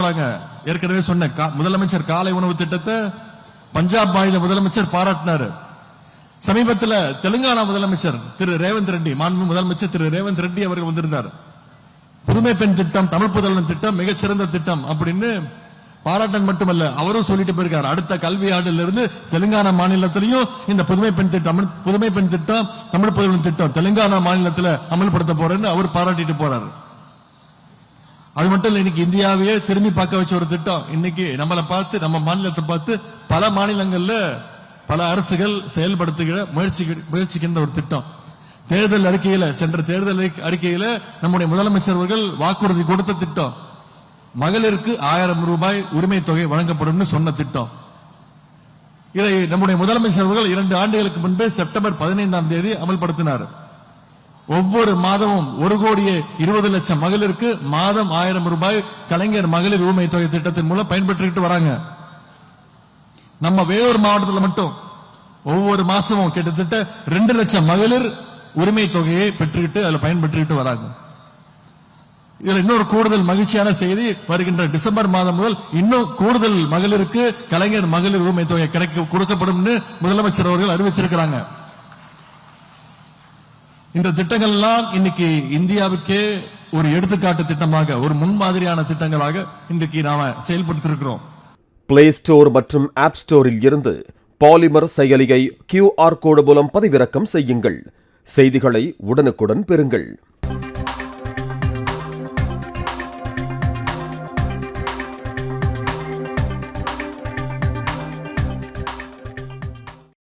ஏற்கனவே சொன்ன முதலமைச்சர் காலை உணவு திட்டத்தை பஞ்சாப் மாநில முதலமைச்சர் பாராட்டினார். சமீபத்தில் தெலுங்கானா முதலமைச்சர் திரு ரேவந்த் ரெட்டி, மாண்பு முதலமைச்சர் திரு ரேவந்த் ரெட்டி அவர்கள் வந்திருந்தார். புதுமை பெண் திட்டம், தமிழ் புதல்வன் திட்டம் மிகச்சிறந்த திட்டம் அப்படின்னு பாராட்டன் மட்டுமல்ல, அவரும் சொல்லிட்டு போயிருக்காரு. அடுத்த கல்வி ஆண்டில் இருந்து தெலுங்கானா மாநிலத்திலையும் இந்த புதுமை பெண் திட்டம், தமிழ் புதல்வன் திட்டம் தெலுங்கானா மாநிலத்தில் அமல்படுத்த போறேன்னு அவர் பாராட்டிட்டு போறாரு. அது மட்டும் இல்ல, இன்னைக்கு இந்தியாவையே திரும்பி பார்க்க வச்ச ஒரு திட்டம். இன்னைக்கு நம்மளை பார்த்து, நம்ம மாநிலத்தை பார்த்து பல மாநிலங்கள்ல பல அரசுகள் செயல்படுத்துகிற முயற்சிக்கின்ற ஒரு திட்டம். தேர்தல் அறிக்கையில, சென்ற தேர்தல் அறிக்கையில நம்முடைய முதலமைச்சர் அவர்கள் வாக்குறுதி கொடுத்த திட்டம். மகளிருக்கு 1000 ரூபாய் உரிமை தொகை வழங்கப்படும் சொன்ன திட்டம். இதை நம்முடைய முதலமைச்சர் அவர்கள் 2 ஆண்டுகளுக்கு முன்பே செப்டம்பர் 15ஆம் தேதி அமல்படுத்தினார். ஒவ்வொரு மாதமும் 1,20,00,000 மகளிருக்கு மாதம் 1000 ரூபாய் கலைஞர் மகளிர் உரிமை தொகை திட்டத்தின் மூலம் பயன்பெற்றுக்கிட்டு வராங்க. நம்ம வேலூர் மாவட்டத்தில் மட்டும் ஒவ்வொரு மாசமும் கிட்டத்தட்ட 2 லட்சம் மகளிர் உரிமை தொகையை பெற்றுக்கிட்டு அதில் பயன்பெற்றுக்கிட்டு வராங்க. இதுல இன்னொரு கூடுதல் மகிழ்ச்சியான செய்தி, வருகின்ற டிசம்பர் மாதம் முதல் இன்னும் கூடுதல் மகளிருக்கு கலைஞர் மகளிர் உரிமை தொகை கொடுக்கப்படும் முதலமைச்சர் அவர்கள் அறிவிச்சிருக்கிறாங்க. இந்த திட்டங்கள் எல்லாம் இன்னைக்கு இந்தியாவுக்கே ஒரு எடுத்துக்காட்டு திட்டமாக, ஒரு முன்மாதிரியான திட்டங்களாக இன்றைக்கு நாம செயல்படுத்தியிருக்கிறோம். பிளே ஸ்டோர் மற்றும் ஆப் ஸ்டோரில் இருந்து பாலிமர் செயலியை QR கோடு மூலம் பதிவிறக்கம் செய்யுங்கள். செய்திகளை உடனுக்குடன் பெறுங்கள்.